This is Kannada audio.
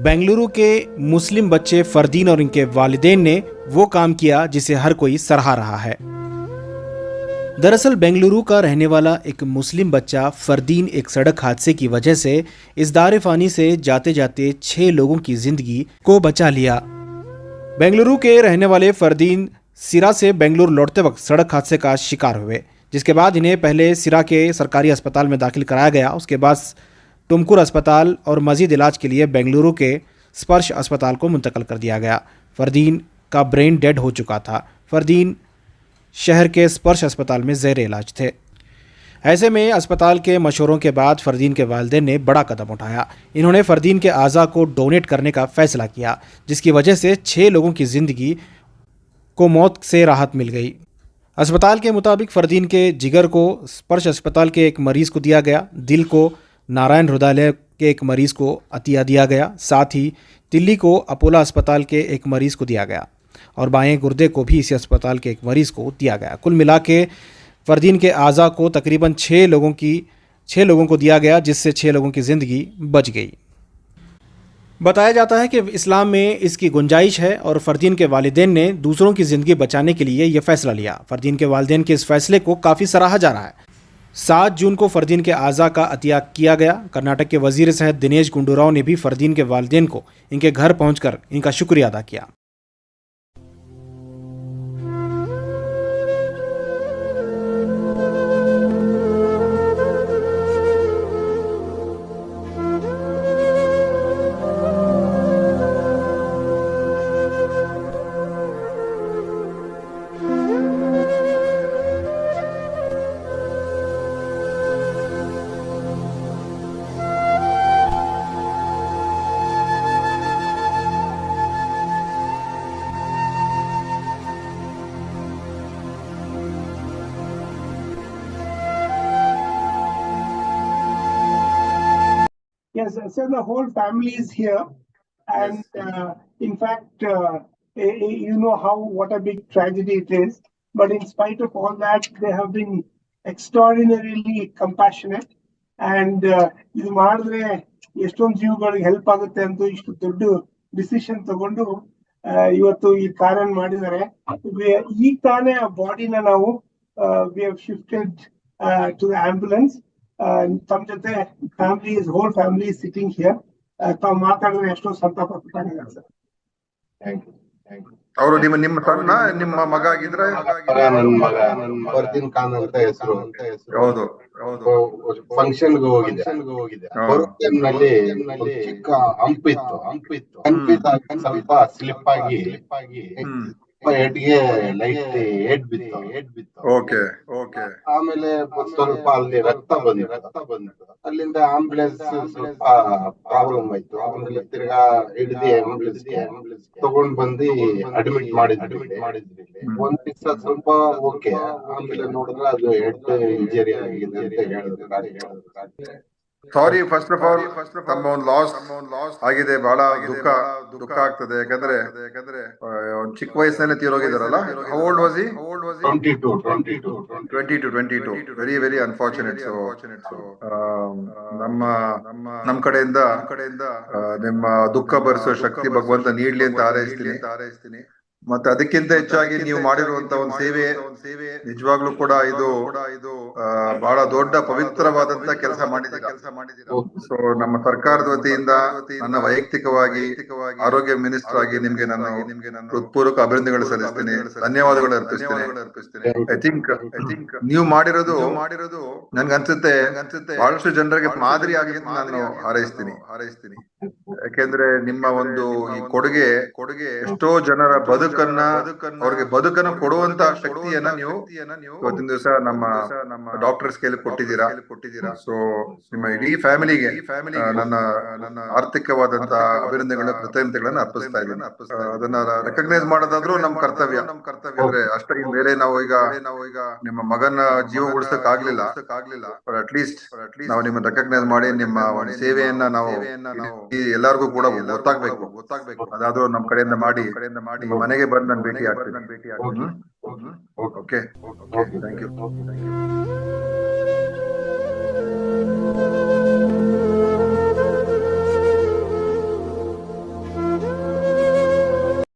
बेंगलुरु के मुस्लिम बच्चे फरदीन और इनके वालिदैन ने वो काम किया जिसे हर कोई सराह रहा है। दरअसल बेंगलुरु का रहने वाला एक मुस्लिम बच्चा फरदीन एक सड़क हादसे की वजह से इस दारे फानी से जाते जाते 6 लोगों की जिंदगी को बचा लिया। बेंगलुरु के रहने वाले फरदीन सिरा से बेंगलुरु लौटते वक्त सड़क हादसे का शिकार हुए, जिसके बाद इन्हें पहले सिरा के सरकारी अस्पताल में दाखिल कराया गया। उसके बाद टुमकुर अस्पताल और मजीद इलाज के लिए बेंगलुरु के स्पर्श अस्पताल को मुंतकल कर दिया गया। फरदीन का ब्रेन डेड हो चुका था। फरदीन शहर के स्पर्श अस्पताल में ज़ेर इलाज थे। ऐसे में अस्पताल के मशवरों के बाद फरदीन के वालिदैन ने बड़ा कदम उठाया। इन्होंने फरदीन के आज़ा को डोनेट करने का फैसला किया, जिसकी वजह से 6 लोगों की ज़िंदगी को मौत से राहत मिल गई। अस्पताल के मुताबिक फरदीन के जिगर को स्पर्श अस्पताल के एक मरीज़ को दिया गया, दिल को नारायण हृदयालय के एक मरीज़ को अतिया दिया गया, साथ ही तिल्ली को अपोला अस्पताल के एक मरीज़ को दिया गया और बाएं गुर्दे को भी इसी अस्पताल के एक मरीज़ को दिया गया। कुल मिला के फरदीन के आज़ा को तकरीबन 6 लोगों को दिया गया, जिससे 6 लोगों की ज़िंदगी बच गई। बताया जाता है कि इस्लाम में इसकी गुंजाइश है और फरदीन के वालिदैन ने दूसरों की ज़िंदगी बचाने के लिए यह फ़ैसला लिया। फरदीन के वालिदैन के इस फैसले को काफ़ी सराहा जा रहा है। 7 जून को फरदीन के आज़ा का अतिया किया गया। कर्नाटक के वजीर सेहत दिनेश गुंडूराव ने भी फरदीन के वालिदैन को इनके घर पहुंचकर इनका शुक्रिया अदा किया। Yes, so the whole family is here, and in fact, you know what a big tragedy it is. But in spite of all that, they have been extraordinarily compassionate, and ಇದು ಮಾಡಿದ್ರೆ ಎಷ್ಟೊಂದು ಜೀವಗಳಿಗೆ ಹೆಲ್ಪ್ ಆಗುತ್ತೆ ಅಂತ ಇಷ್ಟು ದೊಡ್ಡ ಡಿಸಿಷನ್ ತಗೊಂಡು ಇವತ್ತು ಈ ಕಾರ್ಯ ಮಾಡಿದ್ದಾರೆ. ಈ ತಾನೇ ಆ ಬಾಡಿನ ನಾವು we have shifted to the ambulance. ತಮ್ಮ ಜೊತೆ whole family is sitting here. ತಾವು ಮಾತಾಡಿದ್ರೆ ಎಷ್ಟೋ ಸಂತಾಪ ಪಟ್ಟಿದ್ದಾರೆ ಸರ್. Thank you. ಅವರು ನಿಮ್ಮ ಸಣ್ಣ ನಿಮ್ಮ ಮಗ ಆಗಿದ್ರೆ? ನನ್ನ ಮಗ ಫರ್ದೀನ್ ಖಾನ್ ಅಂತ ಹೆಸರು. ಹೌದು. ಫಂಕ್ಷನ್ ಹೋಗಿದೆ. ಬರೋ ಟೈಮ್ನಲ್ಲಿ ಚಿಕ್ಕ ಹಂಪ್ ಇತ್ತು. ಸ್ವಲ್ಪ ಸ್ಲಿಪ್ ಆಗಿ ಹೆಡ್ಗೆ ಲೈಟ್ ಹೆಡ್ ಬಿತ್ತು. ಓಕೆ. ಆಮೇಲೆ ಸ್ವಲ್ಪ ಅಲ್ಲಿ ರಕ್ತ ಬಂದಿತ್ತು. ಅಲ್ಲಿಂದ ಆಂಬುಲೆನ್ಸ್ ಸ್ವಲ್ಪ ಪ್ರಾಬ್ಲಮ್ ಆಯ್ತು. ಆಮೇಲೆ ತಿರ್ಗಾ ಹಿಡಿದು ಆಂಬುಲೆನ್ಸ್ ತಗೊಂಡ್ ಬಂದು ಅಡ್ಮಿಟ್ ಮಾಡಿದ್ವಿ. ಒಂದ್ ದಿವಸ ಸ್ವಲ್ಪ ಓಕೆ, ಆಮೇಲೆ ನೋಡಿದ್ರೆ ಅದು ಹೆಡ್ ಇಂಜರಿ ಆಗಿದೆ ಅಂತ ಹೇಳಿದ್ರು. ಸಾರಿ, ಫಸ್ಟ್ ಆಫ್ ಆಲ್ ತಮ್ಮ ಒಂದು ಲಾಸ್ ಆಗಿದೆ. ಬಹಳ ದುಃಖ ಆಗ್ತದೆ. ಯಾಕಂದ್ರೆ ಒಂದು ಚಿಕ್ಕ ವಯಸ್ಸಿನಲ್ಲಿ ತೀರೋಗಿದಾರಲ್ಲ. How old was he? 22. Very very unfortunate. So ನಮ್ಮ ಕಡೆಯಿಂದ ನಿಮ್ಮ ದುಃಖ ಭರಿಸೋ ಶಕ್ತಿ ಭಗವಂತ ನೀಡ್ಲಿ ಅಂತ ಹಾರೈಸ್ತೀನಿ. ಮತ್ತೆ ಅದಕ್ಕಿಂತ ಹೆಚ್ಚಾಗಿ ನೀವು ಮಾಡಿರುವಂತ ಒಂದು ಸೇವೆ ನಿಜವಾಗ್ಲೂ ಕೂಡ ಇದು ಬಹಳ ದೊಡ್ಡ ಪವಿತ್ರವಾದಂತ ಕೆಲಸ ಮಾಡಿದ್ದೀರಾ. ಸೊ ನಮ್ಮ ಸರ್ಕಾರದ ವತಿಯಿಂದ ನನ್ನ ವೈಯಕ್ತಿಕವಾಗಿ ಆರೋಗ್ಯ ಮಿನಿಸ್ಟರ್ ಆಗಿ ನಿಮ್ಗೆ ನಾನು ಹೃತ್ಪೂರ್ವಕ ಅಭಿನಂದನೆಗಳು ಸಲ್ಲಿಸ್ತೀನಿ, ಧನ್ಯವಾದಗಳು ಅರ್ಪಿಸ್ತೀನಿ. ಐ ಥಿಂಕ್ ನೀವು ಮಾಡಿರೋದು ನನ್ಗನ್ಸುತ್ತೆ ಬಹಳಷ್ಟು ಜನರಿಗೆ ಮಾದರಿ ಆಗಿ ನಾನು ಹಾರೈಸ್ತೀನಿ. ಯಾಕೆಂದ್ರೆ ನಿಮ್ಮ ಒಂದು ಈ ಕೊಡುಗೆ ಎಷ್ಟೋ ಜನರ ಅವ್ರಿಗೆ ಬದುಕನ್ನ ಕೊಡುವಂತ ಶಕ್ತಿಯನ್ನ ನೀವು ಇವತ್ತಿನ ದಿವಸ ನಮ್ಮ ಡಾಕ್ಟರ್ಸ್ ಕೈಲಿ ಕೊಟ್ಟಿದ್ದೀರಾ. ಸೊ ನಿಮ್ಮ ಇಡೀ ಫ್ಯಾಮಿಲಿಗೆ ನನ್ನ ಆರ್ಥಿಕವಾದಂತ ಅಭಿನಂದನೆಗಳ ಕೃತಜ್ಞತೆಗಳನ್ನ ಅರ್ಪಿಸ್ತಾ ಇದ್ದೀನಿ. ಅದನ್ನ ರೆಕಗ್ನೈಸ್ ಮಾಡೋದಾದ್ರೂ ನಮ್ಮ ಕರ್ತವ್ಯ ಅಂದ್ರೆ ಅಷ್ಟೇ. ಬೇರೆ ನಾವು ಈಗ ನಿಮ್ಮ ಮಗನ ಜೀವ ಉಳಿಸಕ್ ಆಗ್ಲಿಲ್ಲ. ಅಟ್ಲೀಸ್ಟ್ ನಾವು ನಿಮ್ಮನ್ನ ರೆಕಗ್ನೈಸ್ ಮಾಡಿ ನಿಮ್ಮ ಒಂದು ಸೇವೆಯನ್ನ ನಾವು ಎಲ್ಲರಿಗೂ ಕೂಡ ಗೊತ್ತಾಗ್ಬೇಕು. ಅದಾದ್ರೂ ನಮ್ಮ ಕಡೆಯಿಂದ ಮಾಡಿ ಮನೆಗೆ ಬಂದು ನಾನು ಭೇಟಿ ಆಗ್ತೀನಿ. Okay, thank you.